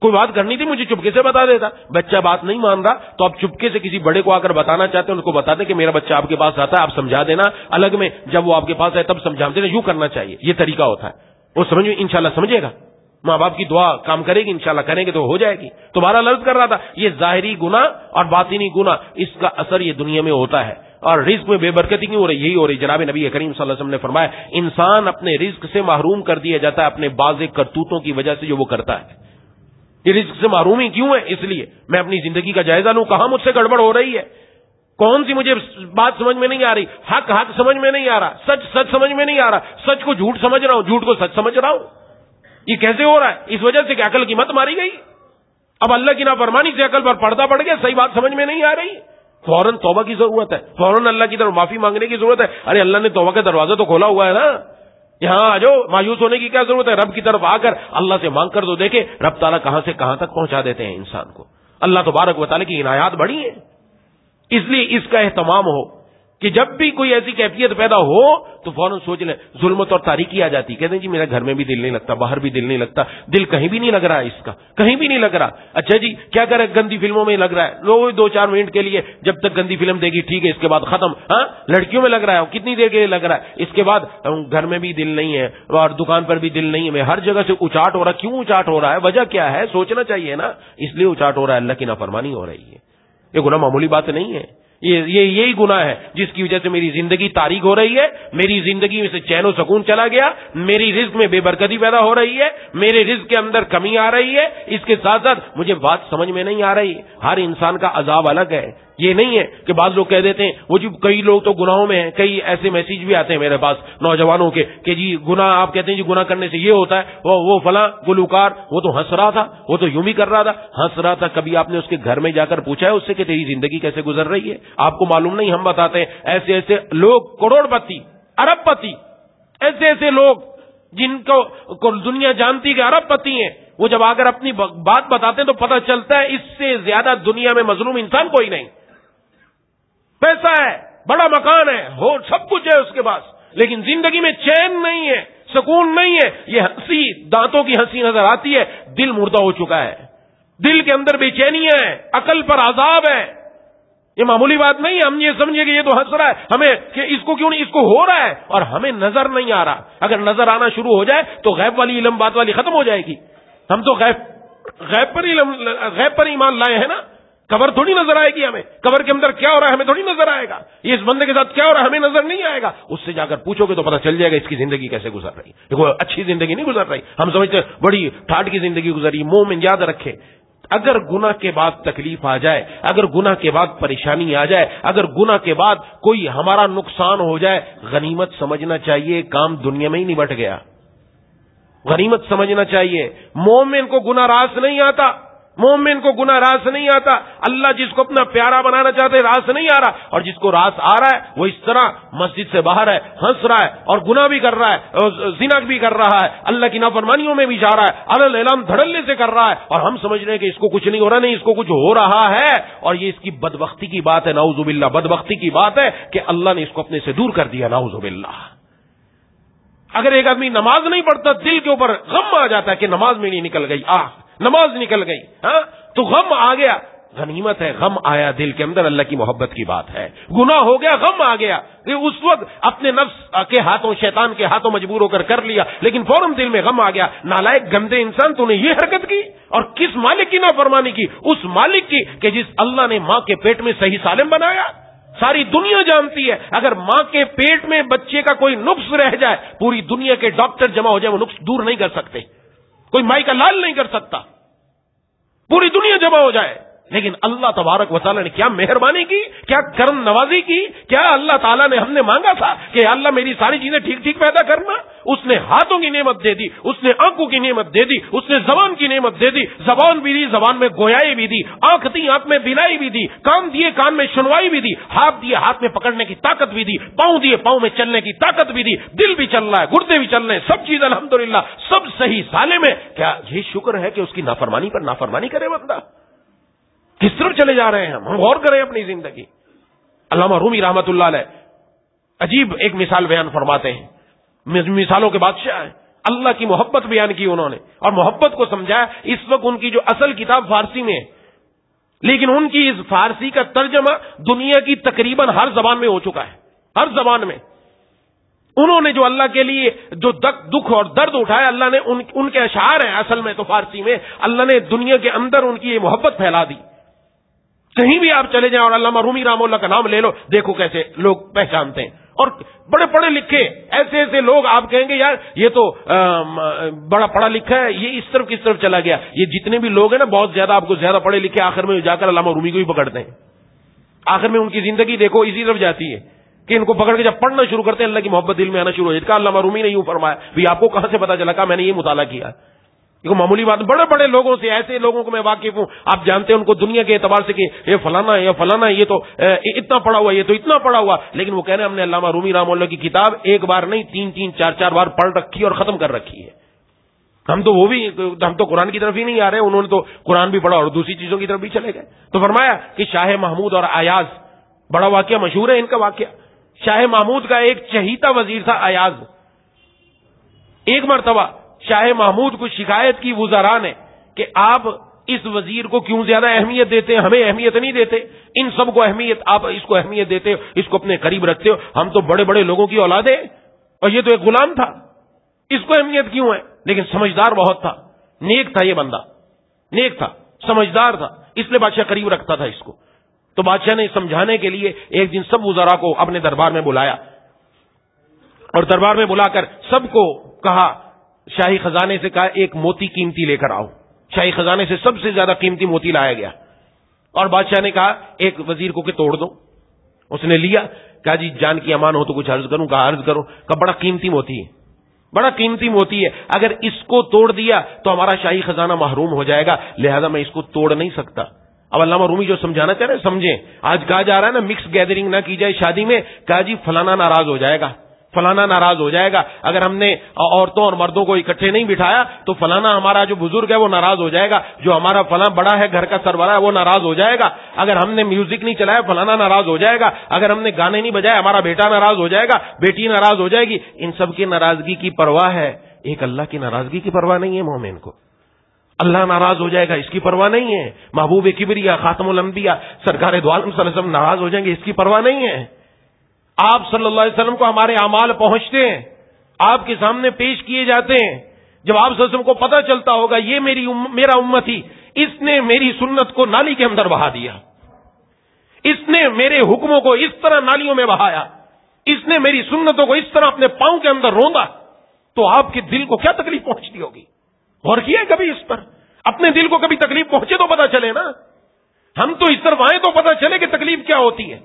کوئی بات کرنی تھی مجھے چپکے سے بتا دیتا۔ بچہ بات نہیں مان رہا تو آپ چپکے سے کسی بڑے کو آ کر بتانا چاہتے ہیں، ان کو بتا دیں کہ میرا بچہ آپ کے پاس آتا ہے، آپ سمجھا دینا الگ میں، جب وہ آپ کے پاس آئے تب سمجھا دینا، یوں کرنا چاہیے، یہ طریقہ ہوتا ہے، وہ سمجھ میں انشاءاللہ سمجھے گا، ماں باپ کی دعا کام کرے گی، انشاءاللہ کریں گے تو ہو جائے گی۔ تمہارا لفظ کر رہا تھا یہ ظاہری گناہ اور باطنی گناہ، اس کا اثر یہ دنیا میں ہوتا ہے، اور رزق میں بے برکتی کیوں ہو رہی؟ یہی ہو رہی۔ جناب نبی کریم صلی اللہ علیہ وسلم نے فرمایا انسان اپنے رزق سے محروم کر دیا جاتا ہے اپنے بعض کرتوتوں کی وجہ سے جو وہ کرتا ہے۔ یہ رزق سے محرومی کیوں ہے؟ اس لیے میں اپنی زندگی کا جائزہ لوں، کہاں مجھ سے گڑبڑ ہو رہی ہے، کون سی مجھے بات سمجھ میں نہیں آ رہی، حق حق سمجھ میں نہیں آ رہا، سچ سچ سمجھ میں نہیں آ رہا، سچ کو جھوٹ سمجھ رہا ہوں، جھوٹ کو سچ سمجھ رہا ہوں، یہ کیسے ہو رہا ہے؟ اس وجہ سے کہ عقل کی مت ماری گئی، اب اللہ کی نافرمانی سے عقل پر پردہ پڑ گیا، صحیح بات سمجھ میں نہیں آ رہی، فوراً توبہ کی ضرورت ہے، فوراً اللہ کی طرف معافی مانگنے کی ضرورت ہے۔ ارے اللہ نے توبہ کا دروازہ تو کھولا ہوا ہے نا، یہاں آ جاؤ، مایوس ہونے کی کیا ضرورت ہے؟ رب کی طرف آ کر اللہ سے مانگ کر تو دیکھے رب تعالیٰ کہاں سے کہاں تک پہنچا دیتے ہیں انسان کو۔ اللہ تبارک و تعالیٰ کی عنایات بڑی ہیں، اس لیے اس کا اہتمام ہو کہ جب بھی کوئی ایسی کیفیت پیدا ہو تو فوراً سوچ لیں، ظلمت اور تاریکی آ جاتی، کہتے ہیں جی میرا گھر میں بھی دل نہیں لگتا، باہر بھی دل نہیں لگتا، دل کہیں بھی نہیں لگ رہا ہے، اس کا کہیں بھی نہیں لگ رہا۔ اچھا جی کیا کرے، گندی فلموں میں لگ رہا ہے، لو 2-4 منٹ کے لیے جب تک گندی فلم دے گی ٹھیک ہے، اس کے بعد ختم۔ ہاں لڑکیوں میں لگ رہا ہے، کتنی دیر کے لیے لگ رہا ہے، اس کے بعد گھر میں بھی دل نہیں ہے اور دکان پر بھی دل نہیں ہے، میں ہر جگہ سے اچاٹ ہو رہا ہے، کیوں اچاٹ ہو رہا ہے، وجہ کیا ہے، سوچنا چاہیے نا، اس لیے اچاٹ ہو رہا ہے، اللہ کی نافرمانی ہو رہی ہے۔ یہ گناہ معمولی بات نہیں ہے، یہی گناہ ہے جس کی وجہ سے میری زندگی تاریک ہو رہی ہے، میری زندگی میں سے چین و سکون چلا گیا، میری رزق میں بے برکتی پیدا ہو رہی ہے، میرے رزق کے اندر کمی آ رہی ہے، اس کے ساتھ ساتھ مجھے بات سمجھ میں نہیں آ رہی۔ ہر انسان کا عذاب الگ ہے، یہ نہیں ہے کہ بعض لوگ کہہ دیتے ہیں وہ جی کئی لوگ تو گناہوں میں ہیں، کئی ایسے میسیج بھی آتے ہیں میرے پاس نوجوانوں کے کہ جی گناہ، آپ کہتے ہیں جی گناہ کرنے سے یہ ہوتا ہے، وہ فلاں گلوکار وہ تو ہنس رہا تھا، وہ تو یوں بھی کر رہا تھا، ہنس رہا تھا، کبھی آپ نے اس کے گھر میں جا کر پوچھا ہے اس سے کہ تیری زندگی کیسے گزر رہی ہے؟ آپ کو معلوم نہیں، ہم بتاتے ہیں۔ ایسے ایسے لوگ کروڑ پتی، ارب پتی، ایسے ایسے لوگ جن کو دنیا جانتی کہ ارب پتی ہیں، وہ جب آ کر اپنی بات بتاتے ہیں تو پتہ چلتا ہے اس سے زیادہ دنیا میں مظلوم انسان کوئی نہیں، پیسہ ہے، بڑا مکان ہے، ہو سب کچھ ہے اس کے پاس، لیکن زندگی میں چین نہیں ہے، سکون نہیں ہے، یہ ہنسی دانتوں کی ہنسی نظر آتی ہے، دل مردہ ہو چکا ہے، دل کے اندر بے چینیاں ہے، عقل پر عذاب ہے۔ یہ معمولی بات نہیں ہے، ہم یہ سمجھے کہ یہ تو ہنس رہا ہے، ہمیں کہ اس کو کیوں نہیں، اس کو ہو رہا ہے اور ہمیں نظر نہیں آ رہا۔ اگر نظر آنا شروع ہو جائے تو غیب والی علم بات والی ختم ہو جائے گی۔ ہم تو غیب پر ایمان لائے ہیں نا، قبر تھوڑی نظر آئے گی ہمیں، قبر کے اندر کیا ہو رہا ہے ہمیں تھوڑی نظر آئے گا، یہ اس بندے کے ساتھ کیا ہو رہا ہے ہمیں نظر نہیں آئے گا، اس سے جا کر پوچھو گے تو پتہ چل جائے گا اس کی زندگی کیسے گزر رہی۔ دیکھو اچھی زندگی نہیں گزر رہی، ہم سمجھتے ہیں بڑی ٹھاٹ کی زندگی گزر رہی۔ مومن یاد رکھے، اگر گناہ کے بعد تکلیف آ جائے، اگر گناہ کے بعد پریشانی آ جائے، اگر گناہ کے بعد کوئی ہمارا نقصان ہو جائے، غنیمت سمجھنا چاہیے، کام دنیا میں ہی نبٹ گیا، غنیمت سمجھنا چاہیے۔ مومن کو گناہ راس نہیں آتا، مومن کو گناہ راس نہیں آتا، اللہ جس کو اپنا پیارا بنانا چاہتے راس نہیں آ رہا، اور جس کو راس آ رہا ہے وہ اس طرح مسجد سے باہر ہے، ہنس رہا ہے اور گناہ بھی کر رہا ہے، زنا بھی کر رہا ہے، اللہ کی نافرمانیوں میں بھی جا رہا ہے، علل اعلان دھڑلے سے کر رہا ہے، اور ہم سمجھ رہے ہیں کہ اس کو کچھ نہیں ہو رہا، نہیں اس کو کچھ ہو رہا ہے، اور یہ اس کی بدبختی کی بات ہے، نعوذ باللہ، بدبختی کی بات ہے کہ اللہ نے اس کو اپنے سے دور کر دیا، نعوذ باللہ۔ اگر ایک آدمی نماز نہیں پڑھتا دل کے اوپر غم آ جاتا ہے کہ نماز میری نکل گئی، نماز نکل گئی، ہاں تو غم آ گیا، غنیمت ہے، غم آیا دل کے اندر، اللہ کی محبت کی بات ہے۔ گناہ ہو گیا، غم آ گیا کہ اس وقت اپنے نفس کے ہاتھوں، شیطان کے ہاتھوں مجبور ہو کر لیا، لیکن فوراً دل میں غم آ گیا، نالائق گندے انسان تو نے یہ حرکت کی، اور کس مالک کی نافرمانی کی؟ اس مالک کی کہ جس اللہ نے ماں کے پیٹ میں صحیح سالم بنایا۔ ساری دنیا جانتی ہے اگر ماں کے پیٹ میں بچے کا کوئی نقص رہ جائے، پوری دنیا کے ڈاکٹر جمع ہو جائے، وہ نقص دور نہیں کر سکتے، کوئی مائی کا لال نہیں کر سکتا، پوری دنیا جمع ہو جائے، لیکن اللہ تبارک و تعالیٰ نے کیا مہربانی کی، کیا کرم نوازی کی، کیا اللہ تعالیٰ نے ہم نے مانگا تھا کہ اللہ میری ساری چیزیں ٹھیک ٹھیک پیدا کرنا؟ اس نے ہاتھوں کی نعمت دے دی، اس نے آنکھوں کی نعمت دے دی، اس نے زبان کی نعمت دے دی، زبان بھی دی، زبان میں گویائی بھی دی، آنکھ دی، آنکھ میں بینائی بھی دی، کان دیے، کان میں سنوائی بھی دی، ہاتھ دیے، ہاتھ میں پکڑنے کی طاقت بھی دی، پاؤں دیے، پاؤں میں چلنے کی طاقت بھی دی، دل بھی چل رہا ہے، گردے بھی چل رہے ہیں، سب چیز الحمدللہ سب صحیح سالم ہے۔ کیا یہ شکر ہے کہ اس کی نافرمانی پر نافرمانی کرے بندہ؟ کس طرف چلے جا رہے ہیں ہم غور کریں اپنی زندگی۔ علامہ رومی رحمت اللہ علیہ عجیب ایک مثال بیان فرماتے ہیں، مثالوں کے بادشاہ ہیں، اللہ کی محبت بیان کی انہوں نے اور محبت کو سمجھایا۔ اس وقت ان کی جو اصل کتاب فارسی میں ہے، لیکن ان کی اس فارسی کا ترجمہ دنیا کی تقریباً ہر زبان میں ہو چکا ہے، ہر زبان میں۔ انہوں نے جو اللہ کے لیے جو دکھ اور درد اٹھایا، اللہ نے ان کے اشعار ہیں اصل میں تو فارسی میں، اللہ نے دنیا کے اندر ان کی یہ محبت پھیلا دی۔ کہیں بھی آپ چلے جائیں اور علامہ رومی رحمہ اللہ کا نام لے لو، دیکھو کیسے لوگ پہچانتے ہیں، اور بڑے پڑھے لکھے ایسے ایسے لوگ آپ کہیں گے یار یہ تو بڑا پڑھا لکھا ہے، یہ اس طرف کس طرف چلا گیا۔ یہ جتنے بھی لوگ ہیں نا بہت زیادہ آپ کو زیادہ پڑھے لکھے، آخر میں جا کر علامہ رومی کو ہی پکڑتے ہیں، آخر میں ان کی زندگی دیکھو اسی طرف جاتی ہے کہ ان کو پکڑ کے جب پڑھنا شروع کرتے ہیں اللہ کی محبت دل میں آنا شروع ہو جاتی ہے۔ علامہ رومی نے یوں فرمایا، بھی آپ کو کہاں سے پتا چلا؟ کہا میں نے یہ مطالعہ کیا۔ یہ معمولی بات، بڑے بڑے لوگوں سے، ایسے لوگوں کو میں واقف ہوں، آپ جانتے ہیں ان کو دنیا کے اعتبار سے کہ یہ فلانا ہے، یہ فلانا ہے، یہ تو اتنا پڑھا ہوا، یہ تو اتنا پڑھا ہوا، لیکن وہ کہہ رہے ہیں ہم نے علامہ رومی رحمہ اللہ کی کتاب ایک بار نہیں 3 4 بار پڑھ رکھی اور ختم کر رکھی ہے۔ ہم تو قرآن کی طرف ہی نہیں آ رہے، انہوں نے تو قرآن بھی پڑھا اور دوسری چیزوں کی طرف بھی چلے گئے۔ تو فرمایا کہ شاہ محمود اور ایاز، بڑا واقعہ مشہور ہے ان کا واقعہ۔ شاہ محمود کا ایک چہیتا وزیر تھا ایاز۔ ایک مرتبہ شاہ محمود کو شکایت کی وزراء نے کہ آپ اس وزیر کو کیوں زیادہ اہمیت دیتے ہیں، ہمیں اہمیت نہیں دیتے، ان سب کو اہمیت، آپ اس کو اہمیت دیتے ہو، اس کو اپنے قریب رکھتے ہو، ہم تو بڑے بڑے لوگوں کی اولاد ہیں اور یہ تو ایک غلام تھا، اس کو اہمیت کیوں ہے؟ لیکن سمجھدار بہت تھا، نیک تھا، یہ بندہ نیک تھا، سمجھدار تھا، اس لیے بادشاہ قریب رکھتا تھا اس کو۔ تو بادشاہ نے سمجھانے کے لیے ایک دن سب وزراء کو اپنے دربار میں بلایا اور دربار میں بلا کر سب کو کہا، شاہی خزانے سے کہا ایک موتی قیمتی لے کر آؤ۔ شاہی خزانے سے سب سے زیادہ قیمتی موتی لایا گیا اور بادشاہ نے کہا ایک وزیر کو کہ توڑ دو۔ اس نے لیا، کہا جی جان کی امان ہو تو کچھ عرض کروں؟ کہا عرض کرو۔ کہا بڑا قیمتی موتی ہے، بڑا قیمتی موتی ہے، اگر اس کو توڑ دیا تو ہمارا شاہی خزانہ محروم ہو جائے گا، لہذا میں اس کو توڑ نہیں سکتا۔ اب علامہ رومی جو سمجھانا چاہ رہے ہیں سمجھیں، آج کہا جا رہا ہے نا مکس گیدرنگ نہ کی جائے شادی میں، کہا جی فلانا ناراض ہو جائے گا، فلانا ناراض ہو جائے گا، اگر ہم نے عورتوں اور مردوں کو اکٹھے نہیں بٹھایا تو فلانا ہمارا جو بزرگ ہے وہ ناراض ہو جائے گا، جو ہمارا فلاں بڑا ہے گھر کا سربراہ ہے وہ ناراض ہو جائے گا، اگر ہم نے میوزک نہیں چلایا فلانا ناراض ہو جائے گا، اگر ہم نے گانے نہیں بجائے ہمارا بیٹا ناراض ہو جائے گا، بیٹی ناراض ہو جائے گی۔ ان سب کی ناراضگی کی پرواہ ہے، ایک اللہ کی ناراضگی کی پرواہ نہیں ہے مومن کو۔ اللہ ناراض ہو جائے گا اس کی پرواہ نہیں ہے، محبوب کبریا خاتم الانبیاء سرکار دو عالم صلی اللہ علیہ وسلم ناراض ہو جائیں گے اس کی پرواہ نہیں ہے۔ آپ صلی اللہ علیہ وسلم کو ہمارے اعمال پہنچتے ہیں، آپ کے سامنے پیش کیے جاتے ہیں، جب آپ صلی اللہ علیہ وسلم کو پتہ چلتا ہوگا یہ میرا امتی، اس نے میری سنت کو نالی کے اندر بہا دیا، اس نے میرے حکموں کو اس طرح نالیوں میں بہایا، اس نے میری سنتوں کو اس طرح اپنے پاؤں کے اندر روندا، تو آپ کے دل کو کیا تکلیف پہنچتی ہوگی؟ غور کیا کبھی اس پر؟ اپنے دل کو کبھی تکلیف پہنچے تو پتہ چلے نا، ہم تو اس طرف آئے تو پتہ چلے کہ تکلیف کیا ہوتی ہے۔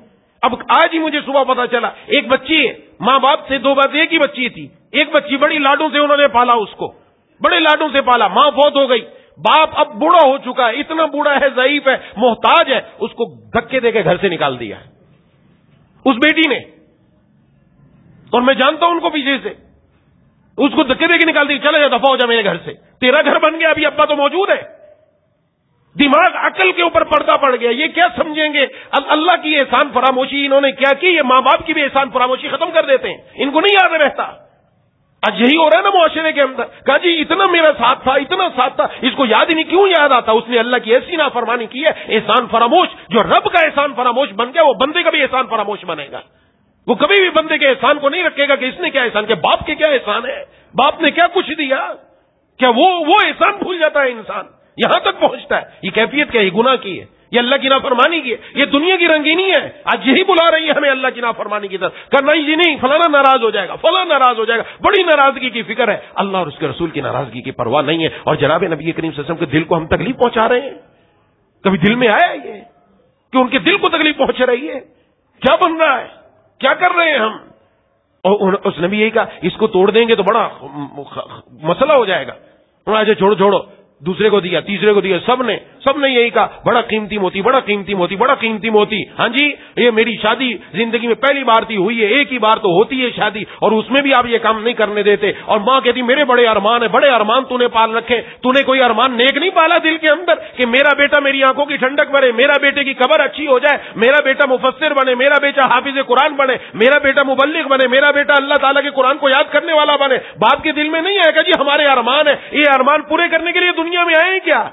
اب آج ہی مجھے صبح پتا چلا، ایک بچی ہے، ماں باپ سے دو بات، ایک ہی بچی تھی، ایک بچی بڑی لاڈوں سے انہوں نے پالا، اس کو بڑے لاڈوں سے پالا، ماں فوت ہو گئی، باپ اب بوڑھا ہو چکا ہے، اتنا بوڑھا ہے، ضعیف ہے، محتاج ہے، اس کو دھکے دے کے گھر سے نکال دیا اس بیٹی نے، اور میں جانتا ہوں ان کو پیچھے سے، اس کو دھکے دے کے نکال دیا، چلے جا دفعہ ہو جا میرے گھر سے، تیرا گھر بن گیا، ابھی ابا تو موجود ہے۔ دماغ عقل کے اوپر پردہ پڑ گیا، یہ کیا سمجھیں گے اللہ کی احسان فراموشی انہوں نے کیا کی، یہ ماں باپ کی بھی احسان فراموشی ختم کر دیتے ہیں، ان کو نہیں یاد رہتا آج یہی ہو رہا ہے نا معاشرے کے اندر. کہا جی اتنا میرا ساتھ تھا، اتنا ساتھ تھا، اس کو یاد ہی نہیں. کیوں یاد آتا؟ اس نے اللہ کی ایسی نافرمانی کی ہے. احسان فراموش، جو رب کا احسان فراموش بن گیا وہ بندے کا بھی احسان فراموش بنے گا. وہ کبھی بھی بندے کے احسان کو نہیں رکھے گا کہ اس نے کیا احسان کیا، باپ کے کیا احسان ہے، باپ نے کیا کچھ دیا. کیا وہ احسان بھول جاتا ہے انسان؟ یہاں تک پہنچتا ہے. یہ کیفیت کیا ہے؟ یہ گناہ کی ہے، یہ اللہ کی نافرمانی کی ہے، یہ دنیا کی رنگینی ہے. آج یہی بلا رہی ہے ہمیں اللہ کی نافرمانی کی طرف. کرنا ہی نہیں، فلانا ناراض ہو جائے گا، فلاں ناراض ہو جائے گا. بڑی ناراضگی کی فکر ہے. اللہ اور اس کے رسول کی ناراضگی کی پرواہ نہیں ہے. اور جناب نبی کریم صلی اللہ علیہ وسلم کے دل کو ہم تکلیف پہنچا رہے ہیں. کبھی دل میں آیا یہ کہ ان کے دل کو تکلیف پہنچ رہی ہے؟ کیا بن رہا ہے، کیا کر رہے ہیں ہم؟ اور اس نے بھی یہی کہا اس کو توڑ دیں گے تو بڑا مسئلہ ہو جائے گا. آج چھوڑو، دوسرے کو دیا، تیسرے کو دیا، سب نے یہی کہا بڑا قیمتی موتی، بڑا قیمتی موتی، بڑا قیمتی موتی. ہاں جی یہ میری شادی زندگی میں پہلی بار تھی، ہوئی ہے ایک ہی بار تو ہوتی ہے شادی، اور اس میں بھی آپ یہ کام نہیں کرنے دیتے. اور ماں کہتی میرے بڑے ارمان ہیں، بڑے ارمان تو نے پال رکھے. تو نے کوئی ارمان نیک نہیں پالا دل کے اندر کہ میرا بیٹا میری آنکھوں کی ٹھنڈک بنے، میرا بیٹے کی قبر اچھی ہو جائے، میرا بیٹا مفسر بنے، میرا بیٹا حافظ قرآن بنے، میرا بیٹا مبلغ بنے، میرا بیٹا اللہ تعالیٰ کے قرآن کو یاد کرنے والا بنے. باپ کے دل میں نہیں آئے گا جی ہمارے ارمان ہیں، یہ ارمان پورے کرنے کے لیے دنیا میں آئے کیا؟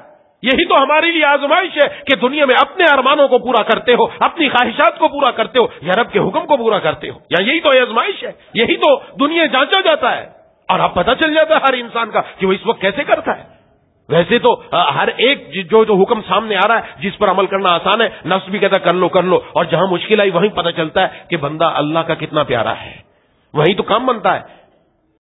یہی تو ہمارے لیے آزمائش ہے کہ دنیا میں اپنے ارمانوں کو پورا کرتے ہو، اپنی خواہشات کو پورا کرتے ہو یا رب کے حکم کو پورا کرتے ہو. یا یہی تو آزمائش ہے، یہی تو دنیا جانچا جاتا ہے. اور اب پتہ چل جاتا ہے ہر انسان کا کہ وہ اس وقت کیسے کرتا ہے. ویسے تو ہر ایک جو حکم سامنے آ رہا ہے جس پر عمل کرنا آسان ہے، نفس بھی کہتا کر لو، اور جہاں مشکل آئی وہیں پتہ چلتا ہے کہ بندہ اللہ کا کتنا پیارا ہے. وہیں تو کام بنتا ہے.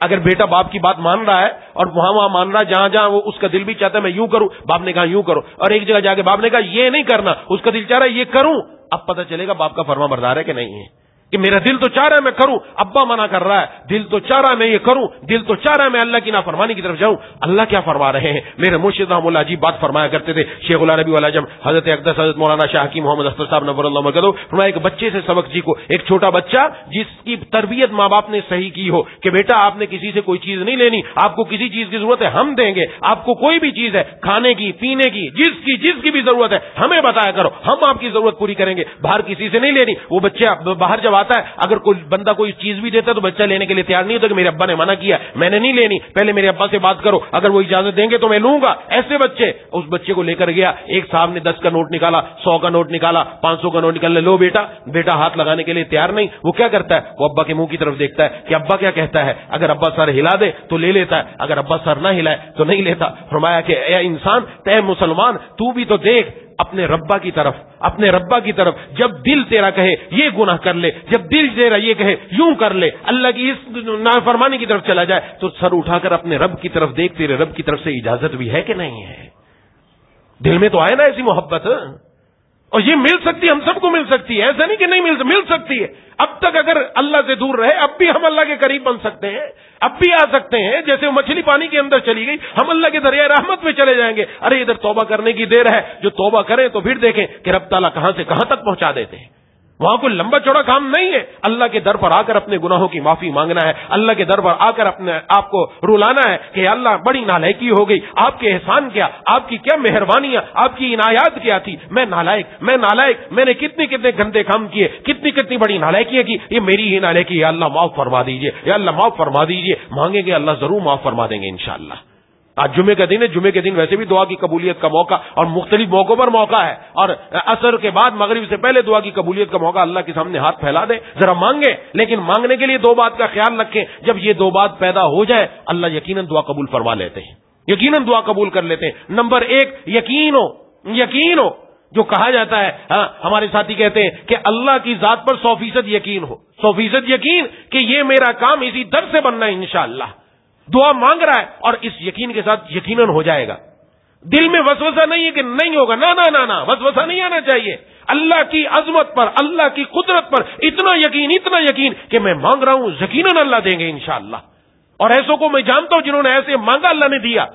اگر بیٹا باپ کی بات مان رہا ہے اور وہاں مان رہا ہے جہاں وہ اس کا دل بھی چاہتا ہے میں یوں کروں، باپ نے کہا یوں کرو، اور ایک جگہ جا کے باپ نے کہا یہ نہیں کرنا، اس کا دل چاہ رہا ہے یہ کروں. اب پتہ چلے گا باپ کا فرما بردار ہے کہ نہیں ہے. کہ میرا دل تو چاہ رہا ہے میں کروں، ابا منع کر رہا ہے، دل تو چاہ رہا ہے میں یہ کروں، دل تو چاہ رہا ہے میں اللہ کی نافرمانی کی طرف جاؤں. اللہ کیا فرما رہے ہیں؟ میرے مرشد رحمۃ اللہ عجیب بات فرمایا کرتے تھے، شیخ العربی والعجم حضرت اقدس حضرت مولانا شاہ حکیم محمد اختر صاحب نور اللہ مرکزہ فرمایا ایک بچے سے سبق سیکھو. ایک چھوٹا بچہ جس کی تربیت ماں باپ نے صحیح کی ہو کہ بیٹا آپ نے کسی سے کوئی چیز نہیں لینی، آپ کو کسی چیز کی ضرورت ہے ہم دیں گے، آپ کو کوئی بھی چیز ہے کھانے کی پینے کی جس کی بھی ضرورت ہے ہمیں بتایا کرو، ہم آپ کی ضرورت پوری کریں گے، باہر کسی سے نہیں لینی. وہ بچہ باہر جب آتا ہے اگر کوئی بندہ کوئی چیز بھی دیتا ہے تو بچہ لینے کے لیے تیار نہیں ہوتا کہ میرے ابا نے منع کیا میں نے نہیں لینی، پہلے میرے ابا سے بات کرو، اگر وہ اجازت دیں گے تو میں لوں گا. ایسے بچے، اس بچے کو لے کر گیا، ایک صاحب نے 10 کا نوٹ نکالا، 100 کا نوٹ نکالا، 500 کا نوٹ نکالنے، لو بیٹا ہاتھ لگانے کے لیے تیار نہیں. وہ کیا کرتا ہے؟ وہ ابا کے منہ کی طرف دیکھتا ہے کہ ابا کیا کہتا ہے. اگر ابا سر ہلا دے تو لے لیتا ہے، اگر ابا سر نہ ہلائے تو نہیں لیتا. فرمایا کہ اے انسان، اے مسلمان، تو بھی تو دیکھ اپنے ربا کی طرف جب دل تیرا کہے یہ گناہ کر لے، جب دل تیرا یہ کہے یوں کر لے، اللہ کی اس نافرمانی کی طرف چلا جائے تو سر اٹھا کر اپنے رب کی طرف دیکھ، تیرے رب کی طرف سے اجازت بھی ہے کہ نہیں ہے. دل میں تو آئے نا ایسی محبت، اور یہ مل سکتی ہے، ہم سب کو مل سکتی ہے، ایسا نہیں کہ نہیں مل سکتی ہے. اب تک اگر اللہ سے دور رہے اب بھی ہم اللہ کے قریب بن سکتے ہیں، اب بھی آ سکتے ہیں. جیسے وہ مچھلی پانی کے اندر چلی گئی، ہم اللہ کے دریائے رحمت میں چلے جائیں گے. ارے ادھر توبہ کرنے کی دیر ہے، جو توبہ کریں تو پھر دیکھیں کہ رب تعالیٰ کہاں سے کہاں تک پہنچا دیتے ہیں. وہاں کوئی لمبا چوڑا کام نہیں ہے. اللہ کے در پر آ کر اپنے گناہوں کی معافی مانگنا ہے، اللہ کے در پر آ کر اپنے آپ کو رلانا ہے کہ اللہ بڑی نالائکی ہو گئی، آپ کے احسان کیا، آپ کی کیا مہربانیاں، آپ کی عنایات کیا تھی. میں نالائق، میں نے کتنے گندے کام کیے، کتنی بڑی نالائکیاں کی، یہ میری ہی نالائکی ہے. اللہ معاف فرما دیجئے، یا اللہ معاف فرما دیجئے. مانگیں گے اللہ ضرور معاف فرما دیں گے انشاءاللہ. آج جمعے کا دن ہے، جمعے کے دن ویسے بھی دعا کی قبولیت کا موقع اور مختلف موقعوں پر موقع ہے، اور عصر کے بعد مغرب سے پہلے دعا کی قبولیت کا موقع. اللہ کے سامنے ہاتھ پھیلا دیں، ذرا مانگیں، لیکن مانگنے کے لیے 2 بات کا خیال رکھیں. جب یہ 2 بات پیدا ہو جائے اللہ یقیناً دعا قبول فرما لیتے ہیں، یقیناً دعا قبول کر لیتے ہیں. نمبر 1 یقین ہو جو کہا جاتا ہے. ہمارے ساتھی کہتے ہیں کہ اللہ کی ذات پر 100% یقین ہو، 100% یقین کہ یہ میرا کام اسی در سے بننا ہے انشاءاللہ. دعا مانگ رہا ہے اور اس یقین کے ساتھ یقیناً ہو جائے گا. دل میں وسوسہ نہیں ہے کہ نہیں ہوگا، نہ وسوسہ نہیں آنا چاہیے. اللہ کی عظمت پر، اللہ کی قدرت پر اتنا یقین کہ میں مانگ رہا ہوں یقیناً اللہ دیں گے انشاءاللہ. اور ایسوں کو میں جانتا ہوں جنہوں نے ایسے مانگا اللہ نے دیا.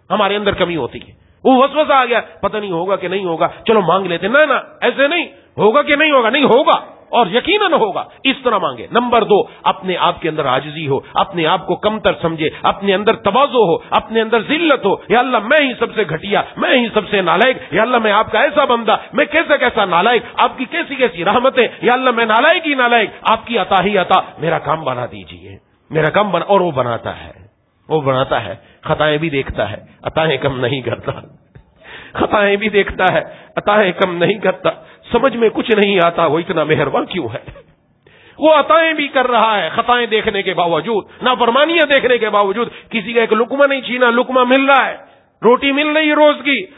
ہمارے اندر کمی ہوتی ہے، وہ وسوسہ آ گیا پتہ نہیں ہوگا کہ نہیں ہوگا، چلو مانگ لیتے. نہ ایسے نہیں ہوگا کہ نہیں ہوگا اور یقیناً ہوگا. اس طرح مانگے. نمبر 2 اپنے آپ کے اندر عاجزی ہو، اپنے آپ کو کم تر سمجھے، اپنے اندر تواضع ہو، اپنے اندر ذلت ہو. یا اللہ میں ہی سب سے گھٹیا، میں ہی سب سے نالائق. یا اللہ میں آپ کا ایسا بندہ، میں کیسا نالائق، آپ کی کیسی رحمتیں. یا اللہ میں نالائق، آپ کی عطا ہی عطا، میرا کام بنا دیجیے. میرا کم بنا، اور وہ بناتا ہے، خطائیں بھی دیکھتا ہے، عطائیں کم نہیں کرتا، خطائیں بھی دیکھتا ہے، عطائیں کم نہیں کرتا، سمجھ میں کچھ نہیں آتا وہ اتنا مہربان کیوں ہے؟ وہ عطائیں بھی کر رہا ہے خطائیں دیکھنے کے باوجود، نافرمانیاں دیکھنے کے باوجود، کسی کا ایک لقمہ نہیں چھینا، لقمہ مل رہا ہے، روٹی مل رہی ہے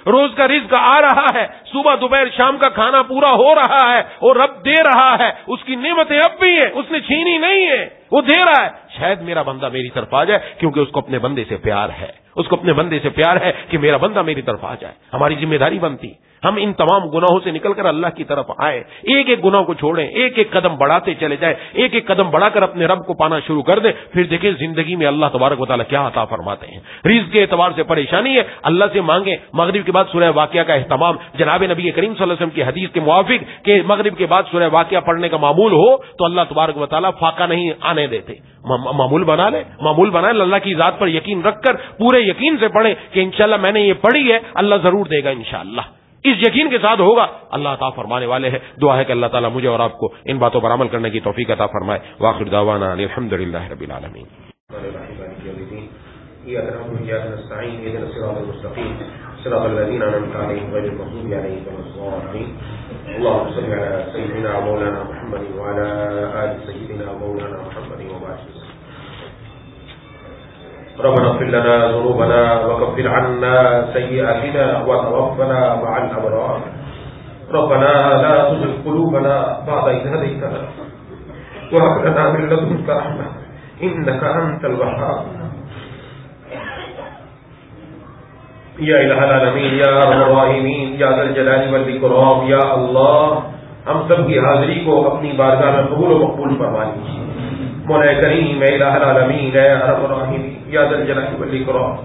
روز کا رزق آ رہا ہے، صبح دوپہر شام کا کھانا پورا ہو رہا ہے، اور رب دے رہا ہے، اس کی نعمتیں اب بھی ہیں، اس نے چھینی نہیں ہے، وہ دے رہا ہے۔ شاید میرا بندہ میری طرف آ جائے، کیونکہ اس کو اپنے بندے سے پیار ہے، اس کو اپنے بندے سے پیار ہے کہ میرا بندہ میری طرف آ جائے۔ ہماری ذمہ داری بنتی ہم ان تمام گناہوں سے نکل کر اللہ کی طرف آئے، ایک ایک گناہ کو چھوڑیں، ایک ایک قدم بڑھاتے چلے جائیں، ایک ایک قدم بڑھا کر اپنے رب کو پانا شروع کر دیں، پھر دیکھیں زندگی میں اللہ تبارک و تعالیٰ کیا عطا فرماتے ہیں۔ رزق کے اعتبار سے پریشانی ہے، اللہ سے مانگیں۔ مغرب کے بعد سورہ واقعہ کا اہتمام جناب نبی کریم صلی اللہ علیہ وسلم کی حدیث کے موافق کہ مغرب کے بعد سورہ واقعہ پڑھنے کا معمول ہو تو اللہ تبارک و تعالیٰ فاقہ نہیں آنے دیتے۔ معمول بنا لیں، اللہ کی ذات پر یقین رکھ کر پورے یقین سے پڑھیں کہ انشاءاللہ میں نے یہ پڑھی ہے، اللہ ضرور دے گا انشاءاللہ، اس یقین کے ساتھ ہوگا، اللہ عطا فرمانے والے ہیں۔ دعا ہے کہ اللہ تعالیٰ مجھے اور آپ کو ان باتوں پر عمل کرنے کی توفیق عطا فرمائے۔ وآخر دعوانا الحمدللہ رب العالمین۔ صراط الذين أنعمت عليهم غير المغضوب عليهم ولا الضالين اللهم صل على سيدنا مولانا محمد وعلى آل سيدنا مولانا محمد وبارك وسلم ربنا اغفر لنا ذنوبنا وكفر عنا سيئاتنا وتوفنا مع الأبرار ربنا لا تزغ قلوبنا بعد إذ هديتنا وهب لنا من لدنك رحمة إنك أنت الوهاب یا الہ العالمین یا ارحم الراحمین یا ذا الجلال والاکرام، یا اللہ ہم سب کی حاضری کو اپنی بارگاہ میں قبول و مقبول فرما لیجیے۔ مولا کریم اے الہ العالمین اے ارحم الراحمین یا ذا الجلال والاکرام،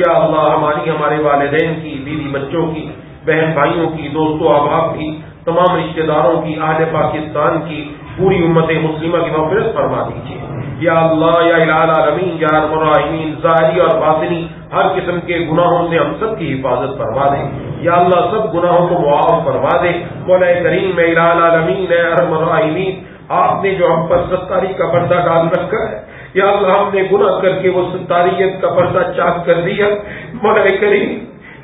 یا اللہ ہمارے والدین کی، بیوی بچوں کی، بہن بھائیوں کی، دوستوں احباب کی، تمام رشتہ داروں کی، اہل پاکستان کی، پوری امت مسلمہ کی مغفرت فرما دیجیے۔ یا اللہ یا الہ العالمین یا ارحم الراحمین ظاہری اور باطنی ہر قسم کے گناہوں سے ہم سب کی حفاظت فرما دے، یا اللہ سب گناہوں کو معاف فرما دے۔ مولا کریم اے الہ العالمین اے ارحم الراحمین، آپ نے جو ہم پر ستاری کا پردہ ڈال رکھا ہے، یا اللہ ہم نے گناہ کر کے وہ ستاریت کا پردہ چاک کر دیا۔ مولا کریم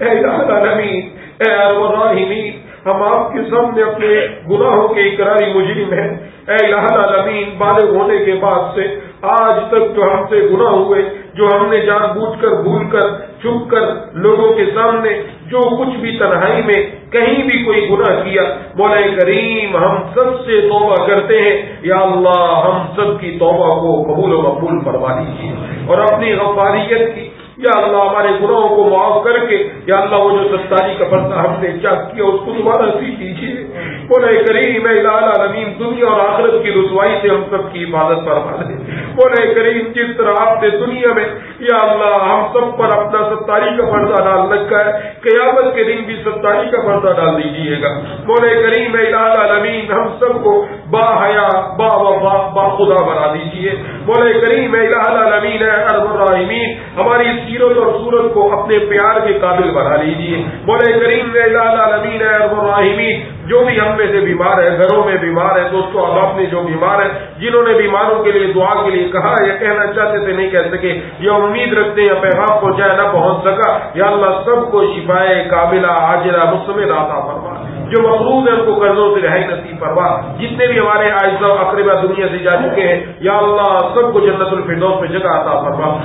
اے الہ العالمین اے ارحم الراحمین، ہم آپ کے سامنے اپنے گناہوں کے اقراری مجرم ہیں۔ اے الہ العالمین بالغ ہونے کے بعد سے آج تک جو ہم سے گناہ ہوئے، جو ہم نے جان بوجھ کر، بھول کر، چھپ کر لوگوں کے سامنے جو کچھ بھی تنہائی میں کہیں بھی کوئی گناہ کیا، مولا کریم ہم سب سے توبہ کرتے ہیں، یا اللہ ہم سب کی توبہ کو قبول و مقبول فرما لیجیے، اور اپنی غفاریت کی یا اللہ ہمارے گناہوں کو معاف کر کے یا اللہ وہ جو ستاری کا پردہ ہم نے چاک کیا اس کو دوبارہ سی کیجیے۔ مولا کریم اے الہ العالمین دنیا اور آخرت کی رسوائی سے ہم سب کی حفاظت فرما دے۔ مولا کریم جس طرح آپ نے دنیا میں یا اللہ ہم سب پر اپنا ستاری کا پردہ ڈال رکھا ہے، قیامت کے دن بھی ستاری کا پردہ ڈال دیجیے گا۔ مولا کریم اے الہ العالمین ہم سب کو با حیا، با وفا، با خدا بنا دیجیے۔ مولا کریم اے الہ العالمین اے ارحم الراحمین ہماری سیرت اور صورت کو اپنے پیار کے قابل بنا لیجیے۔ مولا کریم اے الہ العالمین اے ارحم الراحمین جو بھی ہم میں سے بیمار ہے، گھروں میں بیمار ہے، دوستوں احباب میں جو بیمار ہے، جنہوں نے بیماروں کے لیے دعا کے لیے کہا یا کہنا چاہتے تھے نہیں کہہ سکے، یا امید رکھتے ہیں پیغام پہنچایا نہ پہنچ سکا، یا اللہ سب کو شفائے کاملہ عاجلہ مستمر عطا فرما، جو مقروض ہیں ان کو قرضوں سے رہائی نصیب فرما، جتنے بھی ہمارے اعزاء و اقربا دنیا سے جا چکے ہیں یا اللہ سب کو جنت الفردوس میں جگہ عطا فرما۔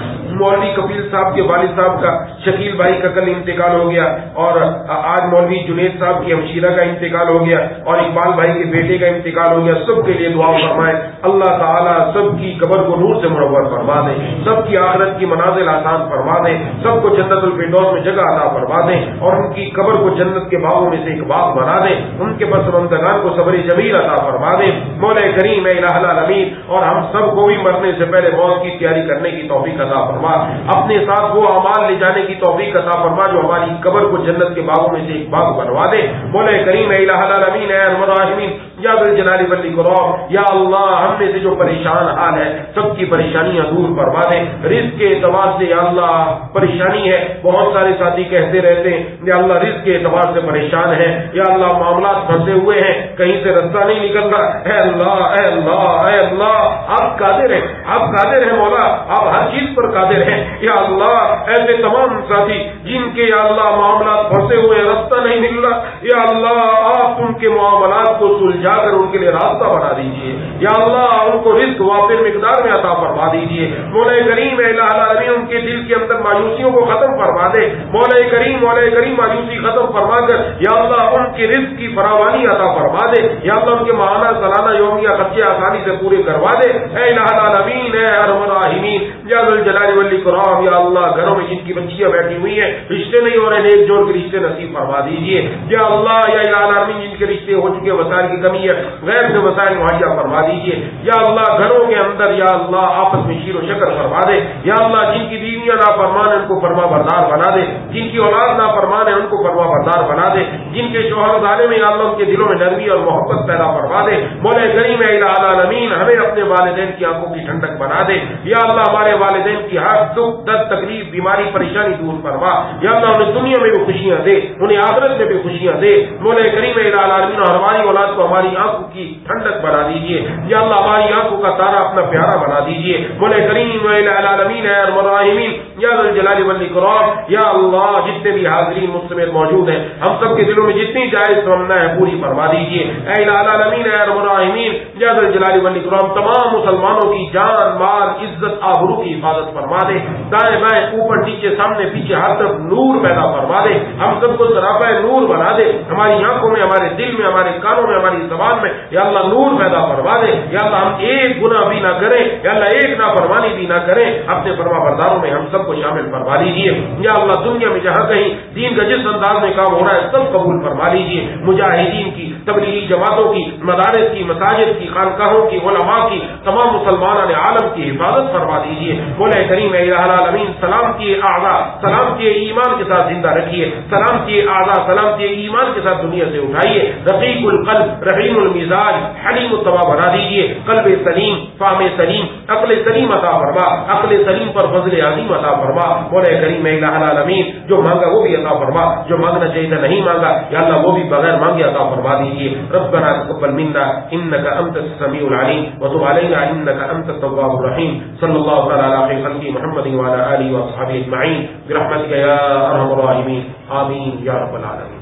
مولوی کفیل صاحب کے والد صاحب کا شکیل بھائی کا کل انتقال ہو گیا، اور آج مولوی جنید صاحب کی ہمشیرہ کا انتقال ہو گیا، اور اقبال بھائی کے بیٹے کا انتقال ہو گیا۔ سب کے لیے دعا فرمائے، اللہ تعالیٰ سب کی قبر کو نور سے منور فرما دے، سب کی آخرت کی منازل آسان فرما دے، سب کو جنت الفردوس میں جگہ عطا فرما دے، اور ان کی قبر کو جنت کے باغوں میں سے ایک باغ بنا دے، ان کے پسماندگان کو صبر جمیل عطا فرما دے۔ مولا کریم اے الہ العالمین اور ہم سب کو بھی مرنے سے پہلے موت کی تیاری کرنے کی توفیق عطا فرما، اپنے ساتھ وہ اعمال لے جانے کی توفیق عطا فرما جو ہماری قبر کو جنت کے باغوں میں سے ایک باغ بنوا دے۔ مولا کریم اے الہ العالمین اے ارحم الراحمین یا ذا الجلال والاکرام، یا اللہ ہم میں سے جو پریشان حال ہے سب کی پریشانیاں دور فرما دے۔ رزق کے اعتبار سے یا اللہ پریشانی ہے، بہت سارے ساتھی کہتے رہتے ہیں یا اللہ رزق کے اعتبار سے پریشان ہے، یا اللہ اللہ معاملات پھنسے ہوئے ہیں، کہیں سے رستہ نہیں نکل رہا، اے اللہ اے اللہ اے اللہ آپ قادر ہیں، آپ قادر ہیں مولا، آپ ہر چیز پر قادر ہیں یا اللہ۔ ایسے تمام ساتھی جن کے یا اللہ معاملات پھنسے ہوئے ہیں، رستہ نہیں مل رہا، یا اللہ آپ ان کے معاملات کو سلجھا کر ان کے لیے راستہ بنا دیجیے یا اللہ، ان کو رزق وافر مقدار میں عطا فرما دیجیے مولا کریم، اے الہ العالمین ان کے دل کے اندر مایوسیوں کو ختم فرما دے مولا کریم مایوسی ختم فرما کر یا اللہ ان کے رزق کی فراوانی عطا فرما دے یا اللہ، ان کے ماہانہ سالانہ یومیہ خرچے آسانی سے پورے کروا دے اے الہ العالمین، اے ارحم الراحمین یا ذو الجلال والاکرام، یا اللہ گھروں میں جن کی بچیاں بیٹھی ہوئی ہیں رشتے نہیں ہو رہے، نیک جوڑ کے رشتے نصیب فرما دیجیے یا اللہ، یا الہ العالمین جن کے رشتے ہو چکے وسائل کی کمی ہے غیر سے وسائل مہیا فرما دیجیے یا اللہ، گھروں کے اندر یا اللہ آپس میں شیر و شکر فرما دے یا اللہ، جن کی بیویاں نافرمان ہیں ان کو فرما بردار بنا دے، جن کی اولاد نافرمان ہے ان کو فرما بردار بنا دے، جن کے شوہر ظالم ہیں یا اللہ ان کے دلوں میں نرمی اور محبت پیدا فرما دے مولا کریم، اے الہ العالمین ہمیں اپنے والدین کی آنکھوں کی ٹھنڈک بنا دے یا اللہ، ہمارے والدین کی ہر دکھ درد تکلیف بیماری پریشانی دور فرما یا اللہ، انہیں دنیا میں بھی خوشیاں دے، انہیں آخرت میں بھی خوشیاں دے مولا کریم، اے الہ العالمین اور ہماری اولاد کو ہماری آنکھوں کی ٹھنڈک بنا دیجیے یا اللہ، ہماری آنکھوں کا تارا اپنا پیارا بنا دیجیے مولا کریم، اے الہ العالمین اے ارحم الراحمین یا ذو الجلال والاکرام یا اللہ، جتنے بھی حاضرین مجھ سمیت موجود ہیں ہم سب کے دلوں میں جتنی جائز تمنا ہے پوری فرما دیجیے اے الہ العالمین اے ارحم الراحمین یا ذو الجلال والاکرام، تمام مسلمانوں کی جان مال عزت آبرو کی حفاظت فرما دے، دائیں بائیں اوپر نیچے سامنے پیچھے ہر طرف نور پیدا فرما دے، ہم سب کو سراپا نور بنا دے، ہماری آنکھوں میں ہمارے دل میں ہمارے کانوں میں ہماری زبان میں یا اللہ نور پیدا فرما دے یا اللہ، ہم ایک گناہ بھی نہ کریں یا اللہ، ایک نافرمانی بھی نہ کریں، اپنے فرما برداروں میں ہم سب کو شامل فرما لیجیے یا اللہ، دنیا میں جہاں کہیں دین کا جس انداز میں کام ہو رہا ہے سب قبول فرما لیجیے، مجاہدین کی، تبلیغی جماعتوں کی، مدارس کی، مساجد کی، خانقاہوں کی، علماء کی، تمام مسلمانان عالم کی حفاظت فرما دیجیے مولا کریم، اے الہ العالمین سلام کی اعضاء سلام کے ایمان کے ساتھ زندہ رکھیے، سلام کی اعضاء سلام کے ایمان کے ساتھ دنیا سے اٹھائیے، رقیق القلب رحیم المزاج حلیم الطبع بنا دیجیے، قلب سلیم فہم سلیم عقل سلیم عطا فرما، عقل سلیم پر فضل عظیم عطا فرما مولا کریم، اے الہ العالمین جو مانگا وہ بھی عطا فرما، جو مانگنا چاہیے تھا نہیں مانگا یا اللہ وہ بھی بغیر مانگے عطا فرما دیجیے، ربنا تقبل منا انك انت السميع العليم وتب علينا انك انت التواب الرحيم، صلى الله تعالى على خير خلقه محمد وعلى اله وصحبه اجمعين برحمتك يا ارحم الراحمين، آمين یا رب العالمین۔